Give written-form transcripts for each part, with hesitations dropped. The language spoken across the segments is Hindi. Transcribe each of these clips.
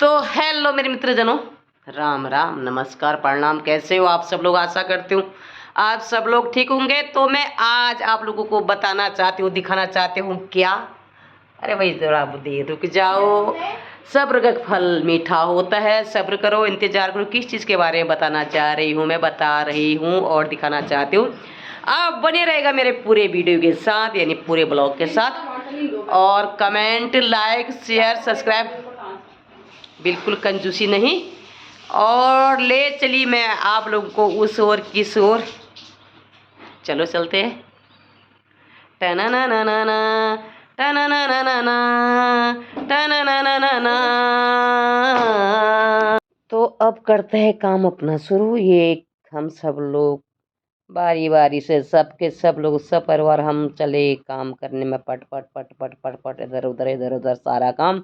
तो हेलो मेरे मित्रजनों, राम राम, नमस्कार, प्रणाम। कैसे हो आप सब लोग? आशा करती हूँ आप सब लोग ठीक होंगे। तो मैं आज आप लोगों को बताना चाहती हूँ, दिखाना चाहती हूँ क्या। अरे भाई जरा बुद्धि रुक जाओ। सब्र का फल मीठा होता है, सब्र करो, इंतजार करो। किस चीज़ के बारे में बताना चाह रही हूँ, मैं बता रही हूँ और दिखाना चाहती हूँ। आप बने रहेगा मेरे पूरे वीडियो के साथ, यानी पूरे ब्लॉग के साथ। और कमेंट, लाइक, शेयर, सब्सक्राइब बिल्कुल कंजूसी नहीं। और ले चली मैं आप लोगों को उस ओर किस ओर। चलो चलते हैं। टना ना ना ना ना, टना ना ना ना ना, टना ना ना ना ना। तो अब करते हैं काम अपना शुरू। ये हम सब लोग बारी बारी से सबके सब लोग सब परिवार हम चले काम करने में, पट पट पट पट पट पट, इधर उधर सारा काम।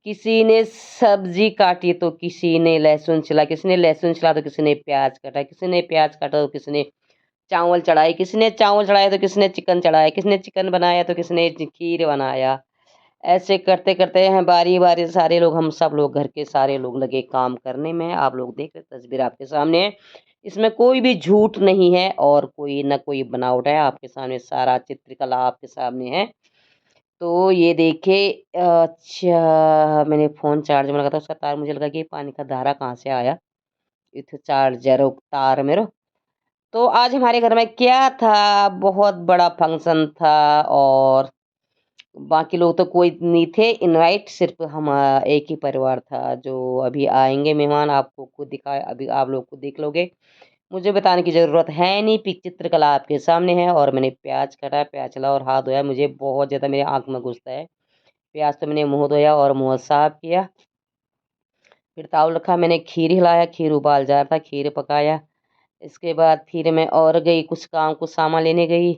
किसी ने सब्जी काटी तो किसी ने लहसुन छिला, किसी ने लहसुन छिला तो किसी ने प्याज काटा, किसी ने प्याज काटा तो किसी ने चावल चढ़ाए, किसी ने चावल चढ़ाया तो किसी ने चिकन चढ़ाया, किसी ने चिकन बनाया तो किसी ने खीर बनाया। ऐसे करते करते हैं बारी बारी सारे लोग, हम सब लोग घर के सारे लोग लगे काम करने में। आप लोग देख रहे तस्वीर आपके सामने है। इसमें कोई भी झूठ नहीं है और कोई ना कोई बनावट है। आपके सामने सारा चित्रकला आपके सामने है। तो ये देखिए, अच्छा मैंने फ़ोन चार्ज में लगा था, उसका तार मुझे लगा कि पानी का धारा कहाँ से आया। इथे चार्जर तार मेरो। तो आज हमारे घर में क्या था, बहुत बड़ा फंक्शन था। और बाकी लोग तो कोई नहीं थे इनवाइट, सिर्फ हम एक ही परिवार था जो अभी आएंगे मेहमान। आपको खुद दिखाए, अभी आप लोग को देख लोगे, मुझे बताने की ज़रूरत है नहीं। पिक चित्रकला आपके सामने है। और मैंने प्याज काटा, प्याज चला और हाथ धोया। मुझे बहुत ज़्यादा मेरे आँख में घुसता है प्याज, तो मैंने मुँह धोया और मुँह साफ किया। फिर तावल रखा, मैंने खीर हिलाया, खीर उबाल जा रहा था, खीर पकाया। इसके बाद फिर मैं और गई कुछ काम, कुछ सामान लेने गई।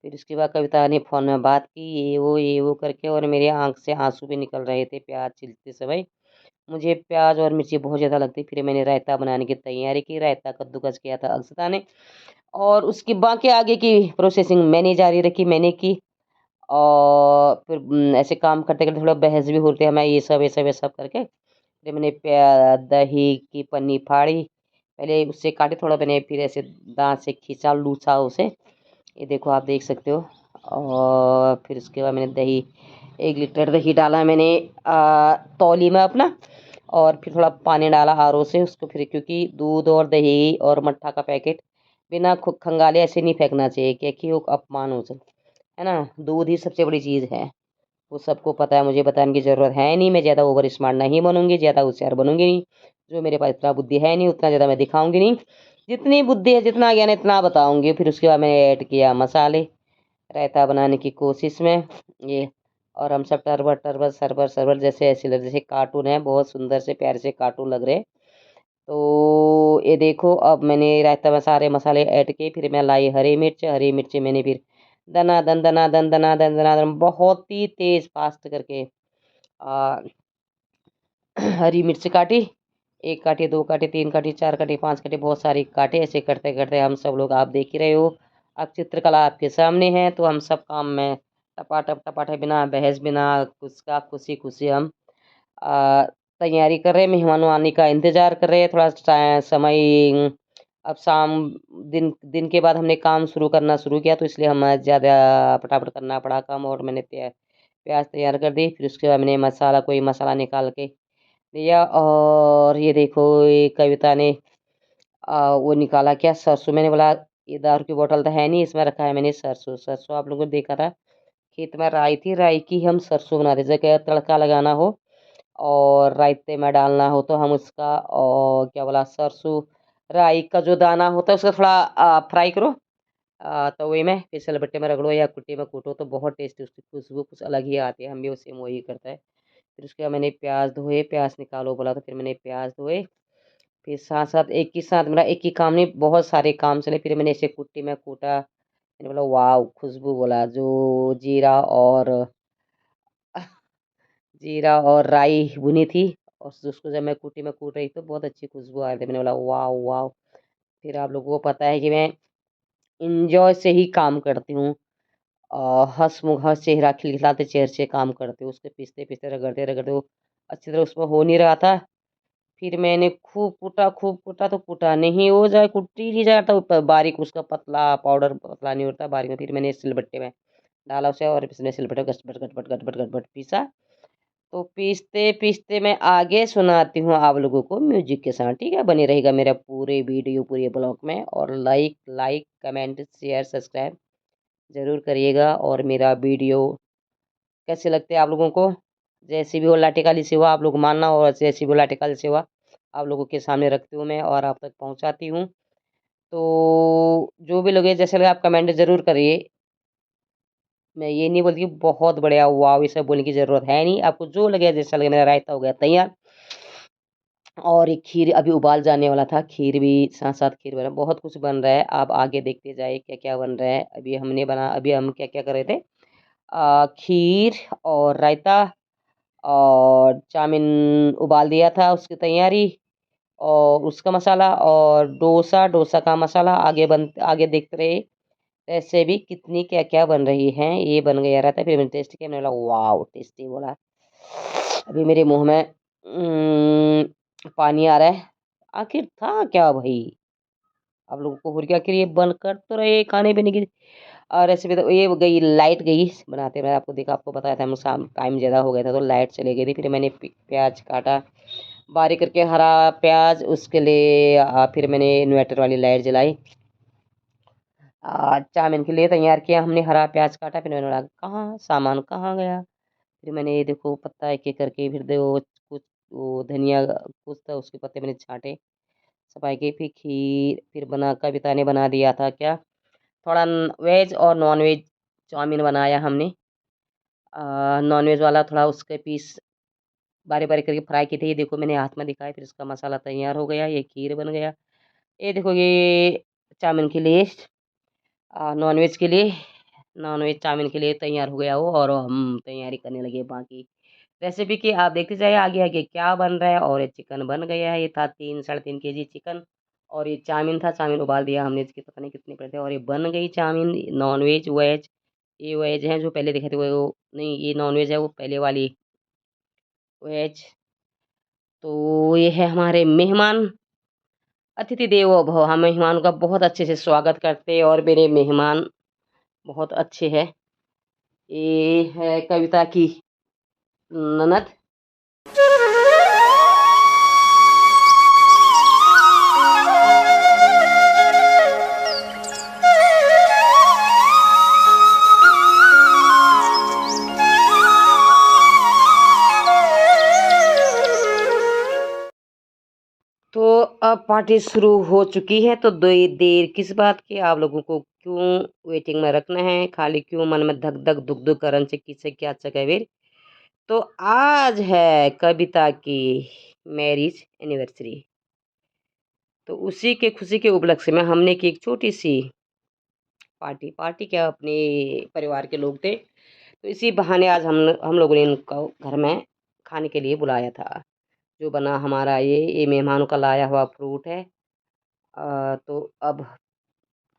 फिर उसके बाद कविता ने फ़ोन में बात की, ये वो करके, और मेरी आँख से आँसू भी निकल रहे थे प्याज छीलते समय। मुझे प्याज और मिर्ची बहुत ज़्यादा लगती। फिर मैंने रायता बनाने की तैयारी की। रायता कद्दूकस किया था अक्षता ने, और उसकी बाकी आगे की प्रोसेसिंग मैंने जारी रखी, मैंने की। और फिर ऐसे काम करते करते थोड़ा बहस भी होते हैं मैं, ये सब करके फिर मैंने दही की पन्नी फाड़ी। पहले उससे काटे थोड़ा, मैंने फिर ऐसे दांत से खींचा, लूचा उसे। ये देखो आप देख सकते हो। और फिर उसके बाद मैंने दही, 1 लीटर दही डाला मैंने तौली में अपना। और फिर थोड़ा पानी डाला आर ओ से उसको। फिर क्योंकि दूध और दही और मट्ठा का पैकेट बिना खंगाले ऐसे नहीं फेंकना चाहिए, क्योंकि वो अपमान हो सकता है ना। दूध ही सबसे बड़ी चीज़ है, वो सबको पता है, मुझे बताने की ज़रूरत है नहीं। मैं ज़्यादा ओवर स्मार्ट नहीं बनूंगी, ज़्यादा होशियार बनूंगी नहीं। जो मेरे पास इतना बुद्धि है नहीं, उतना ज़्यादा मैं दिखाऊंगी नहीं। जितनी बुद्धि है, जितना ज्ञान है, इतना बताऊंगी। फिर उसके बाद मैंने ऐड किया मसाले रायता बनाने की कोशिश में ये। और हम सब टरबर टरबर सरबर सरबर जैसे ऐसे लग, जैसे कार्टून है, बहुत सुंदर से प्यारे से कार्टून लग रहे। तो ये देखो, अब मैंने रायता में सारे मसाले ऐड किए। फिर मैं लाई हरी मिर्च मैंने फिर दना दन बहुत ही तेज फास्ट करके आ, हरी मिर्च काटी। 1 काटी, 2 काटी, 3 काटी, 4 काटी, 5 काटी, बहुत सारी काटे। ऐसे करते करते हम सब लोग, आप देख ही रहे हो, अब चित्रकला आपके सामने है। तो हम सब काम में टपाटप टपाटे, बिना बहस, बिना कुछ का, खुशी खुशी हम आ, तैयारी कर रहे हैं, मेहमानों आने का इंतजार कर रहे हैं। थोड़ा समय, अब शाम, दिन दिन के बाद हमने काम शुरू करना शुरू किया, तो इसलिए हमें ज़्यादा फटाफट करना पड़ा काम। और मैंने प्याज तैयार कर दी। फिर उसके बाद मैंने मसाला, कोई मसाला निकाल के दिया। और ये देखो, ये कविता ने वो निकाला क्या, सरसों। मैंने बोला ये दारू की बोतल तो है नहीं, इसमें रखा है मैंने सरसों। सरसों आप लोगों ने देखा था, खेत में राई थी, राई की हम सरसों बनाते, जैसे तड़का लगाना हो और रायते में डालना हो तो हम उसका, और क्या बोला, सरसों राई का जो दाना होता है उसका थोड़ा फ्राई करो तवे में, फिर सिलबट्टे में रगड़ो या कुट्टी में कूटो, तो बहुत टेस्टी, उसकी खुशबू कुछ अलग ही आती है। हम भी उसे वही करता है। फिर उसके बाद मैंने प्याज धोए, प्याज निकालो बोला तो फिर मैंने प्याज धोए। फिर साथ साथ एक ही साथ, मेरा एक ही काम नहीं, बहुत सारे काम चले। फिर मैंने इसे कुट्टी में कूटा। मैंने बोला वाह खुशबू, बोला जो जीरा और जीरा और राई भुनी थी, और उसको जब मैं कुट्टी में कूट रही तो बहुत अच्छी खुशबू आ रही थी। मैंने बोला वाह वाह। फिर आप लोगों को पता है कि मैं इंजॉय से ही काम करती हूँ। हँसमुख, हँस चेहरा खिलखिलाते चेहरे से काम करते हो, उसके पीसते पीसते रगड़ते रगड़ते वो अच्छी तरह उसमें हो नहीं रहा था। फिर मैंने खूब कूटा तो कूटा नहीं, हो जाए कुट ही नहीं जाता, बारीक उसका पतला पाउडर पतला नहीं होता बारीक में। फिर मैंने सिलबट्टे में डाला उसे और इसने सिलबट्टे में गटबट गटबट गटबट गटबट पीसा। तो पीसते पीसते मैं आगे सुनाती हूँ आप लोगों को म्यूजिक के साथ, ठीक है। बने रहेगा मेरा पूरे वीडियो पूरे ब्लॉग में, और like like comment share subscribe ज़रूर करिएगा। और मेरा वीडियो कैसे लगते हैं आप लोगों को, जैसी भी हो लाठी काली सेवा आप लोग मानना, और जैसी भी हो लाठी काली सेवा आप लोगों के सामने रखती हूँ मैं और आप तक पहुँचाती हूँ। तो जो भी लगे जैसे लगे आप कमेंट ज़रूर करिए। मैं ये नहीं बोलती कि बहुत बढ़िया वाव ये सब बोलने की ज़रूरत है नहीं, आपको जो लगे जैसा लगे। मेरा रायता हो गया तैयार, और एक खीर अभी उबाल जाने वाला था, खीर भी साथ साथ खीर बना, बहुत कुछ बन रहा है। आप आगे देखते जाइए क्या क्या बन रहा है। अभी हम क्या क्या कर रहे थे, खीर और रायता और चाउमीन उबाल दिया था उसकी तैयारी, और उसका मसाला, और डोसा डोसा का मसाला आगे देखते रहे। ऐसे भी कितनी क्या क्या बन रही हैं, ये बन गया रहता है। फिर मैंने टेस्ट किया, मैंने बोला वाह टेस्टी बोला। अभी मेरे मुंह में पानी आ रहा है। आखिर था क्या भाई, आप लोगों को हो रही आखिर ये बन कर तो रहे खाने पीने की रेसिपी। तो ये गई लाइट गई बनाते मैं आपको देखा, आपको बताया था हम शाम टाइम ज़्यादा हो गया था तो लाइट चली गई थी। फिर मैंने प्याज काटा बारीक करके हरा प्याज, उसके लिए फिर मैंने इन्वर्टर वाली लाइट जलाई। चाउमीन के लिए तैयार किया हमने, हरा प्याज काटा। फिर मैंने बोला कहाँ सामान कहाँ गया। फिर मैंने ये देखो पत्ता एक एक करके, फिर देखो कुछ वो धनिया कुछ था उसके पत्ते मैंने छांटे सफाई की। फिर खीर फिर बना कविता ने बना दिया था क्या, थोड़ा वेज और नॉन वेज चाउमीन बनाया हमने। नॉन वेज वाला थोड़ा उसके पीस बारी बारी करके फ्राई की थी, ये देखो मैंने हाथ में दिखाया। फिर इसका मसाला तैयार हो गया, ये खीर बन गया। ये देखो ये चाउमीन के लिए नॉन वेज के लिए नॉन वेज चाउमीन के लिए तैयार हो गया वो, और हम तैयारी करने लगे बाकी रेसिपी की। आप देखते जाइए आगे आगे क्या बन रहा है। और ये चिकन बन गया है, ये था 3 साढ़े 3 केजी चिकन, और ये चाउमीन था, चाउमीन उबाल दिया हमने, इसके पता नहीं कितने पड़े थे। और ये बन गई चाउमीन नॉन वेज वेज। ये वेज है जो पहले देखे थे वो नहीं, ये नॉन वेज है वो पहले वाली वेज। तो ये है हमारे मेहमान, अतिथि देवो भव। हम मेहमान का बहुत अच्छे से स्वागत करते हैं, और मेरे मेहमान बहुत अच्छे हैं। ये है कविता की ननद। तो अब पार्टी शुरू हो चुकी है, तो देर किस बात की, आप लोगों को क्यों वेटिंग में रखना है, खाली क्यों मन में धक धक दुख दुख करन से किसे क्या चकेवेर। तो आज है कविता की मैरिज एनिवर्सरी, तो उसी के खुशी के उपलक्ष्य में हमने की एक छोटी सी पार्टी। पार्टी क्या, अपने परिवार के लोग थे, तो इसी बहाने आज हम लोगों ने इनको घर में खाने के लिए बुलाया था। जो बना हमारा ये मेहमानों का लाया हुआ फ्रूट है। तो अब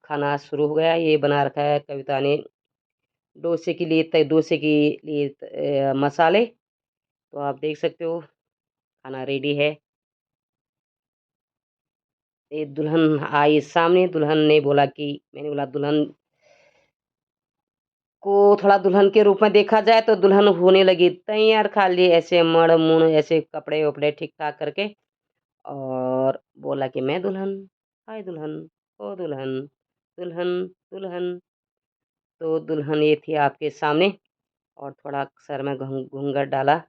खाना शुरू हो गया। ये बना रखा है कविता ने डोसे के लिए मसाले। तो आप देख सकते हो खाना रेडी है। ये दुल्हन आई सामने, दुल्हन ने बोला कि मैंने बोला दुल्हन को थोड़ा दुल्हन के रूप में देखा जाए, तो दुल्हन होने लगी तैयार, खाली ऐसे मड़ मुड़ ऐसे कपड़े वपड़े ठीक ठाक करके, और बोला कि मैं दुल्हन, हाय दुल्हन, ओ दुल्हन, दुल्हन, दुल्हन। तो दुल्हन ये थी आपके सामने, और थोड़ा सर में घूंघट डाला।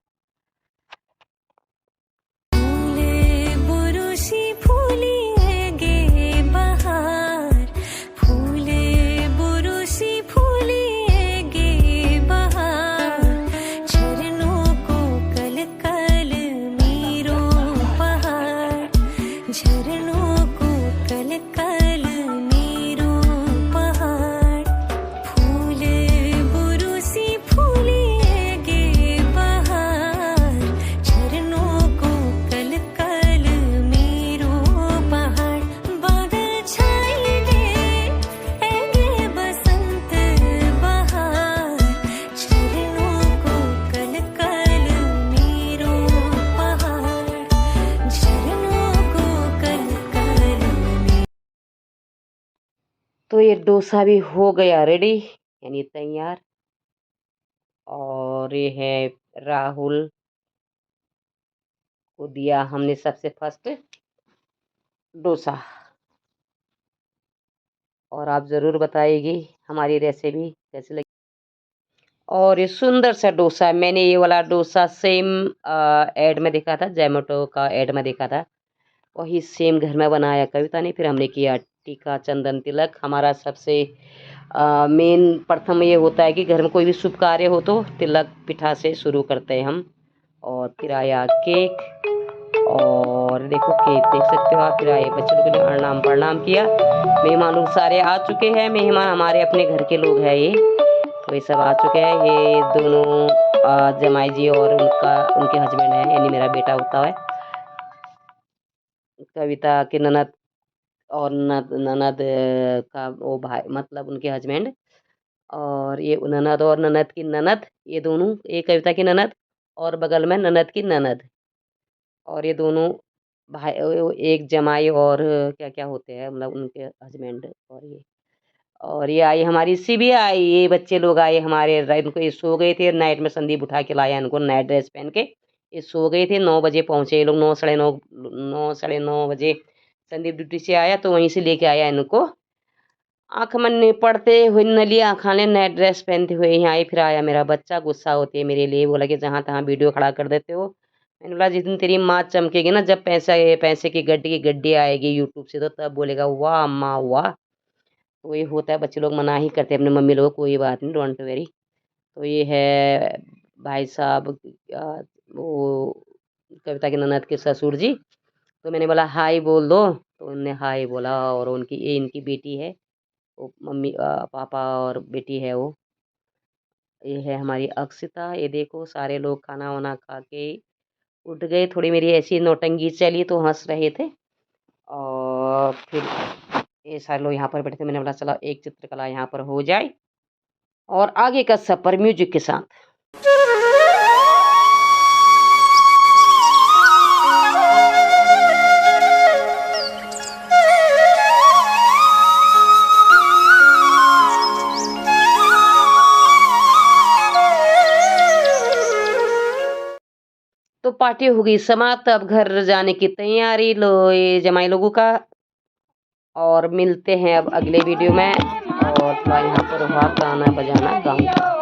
फूले बुरुशी फूली है गे बहार, फूले बुरुशी फूली है गे बहार, झरनों को कल कल मीरो पहाड़, झरनों को कल कल मीरो पहाड़, फूले बुरुशी फूली है गे बहार। तो ये डोसा भी हो गया रेडी, यानी तैयार। और ये है राहुल को दिया हमने सबसे फर्स्ट डोसा। और आप ज़रूर बताइएगी हमारी रेसिपी कैसी लगी। और ये सुंदर सा डोसा, मैंने ये वाला डोसा सेम ऐड में देखा था, जोमेटो का ऐड में देखा था, वही सेम घर में बनाया कविता ने। फिर हमने किया टीका चंदन तिलक। हमारा सबसे मेन प्रथम ये होता है कि घर में कोई भी शुभ कार्य हो तो तिलक पिठा से शुरू करते हैं हम। और फिर आया केक, और देखो केक देख सकते हो आप। फिर आए बच्चे लोगों ने प्रणाम प्रणाम किया। मेहमान लोग सारे आ चुके हैं, मेहमान हमारे अपने घर के लोग हैं ये, तो ये सब आ चुके हैं। ये दोनों जमाई जी और उनके हस्बैंड हैं, यानी मेरा बेटा होता है, कविता के ननद और ननद का वो भाई, मतलब उनके हस्बैंड। और ये ननद और ननद की ननद, ये दोनों, ये कविता की ननद और बगल में ननद की ननद। और ये दोनों भाई, एक जमाई और क्या क्या होते हैं, मतलब उनके हस्बैंड। और ये आई हमारी सीबी आई, ये बच्चे लोग आए हमारे। इनको ये सो गए थे नाइट में, संदीप उठा के लाया इनको नाइट ड्रेस पहन के। ये सो गए थे, 9 बजे पहुँचे ये लोग, 9 साढ़े 9 बजे संदीप ड्यूटी से आया तो वहीं से लेके आया इनको। आँख मन पढ़ते हुए नली आँखाने नाइट ड्रेस पहनते हुए यहाँ आए। फिर आया मेरा बच्चा, गुस्सा होते मेरे लिए, बोला कि जहाँ तहाँ वीडियो खड़ा कर देते हो। मैंने बोला जिस दिन तेरी माँ चमकेगी ना, जब पैसे की गड्डी आएगी यूट्यूब से, तो तब बोलेगा वाह माँ वाह। तो ये होता है, बच्चे लोग मना ही करते हैं अपने मम्मी लोगों को, कोई बात नहीं, डोंट वेरी। तो ये है भाई साहब, वो कविता के ननद के ससुर जी। तो मैंने बोला हाय बोल दो, तो उन्होंने हाय बोला। और ये इनकी बेटी है, वो मम्मी पापा और बेटी है वो। ये है हमारी अक्षिता। ये देखो सारे लोग खाना वाना खा के उठ गए, थोड़ी मेरी ऐसी नौटंकी चली तो हंस रहे थे। और फिर ये सारे लोग यहाँ पर बैठे थे, मैंने बोला चलो एक चित्रकला यहाँ पर हो जाए, और आगे का सफर म्यूजिक के साथ। तो पार्टी हो गई समाप्त, अब घर जाने की तैयारी लो ये जमाई लोगों का। और मिलते हैं अब अगले वीडियो में। और थोड़ा यहाँ पर हुआ गाना बजाना गाऊंगा।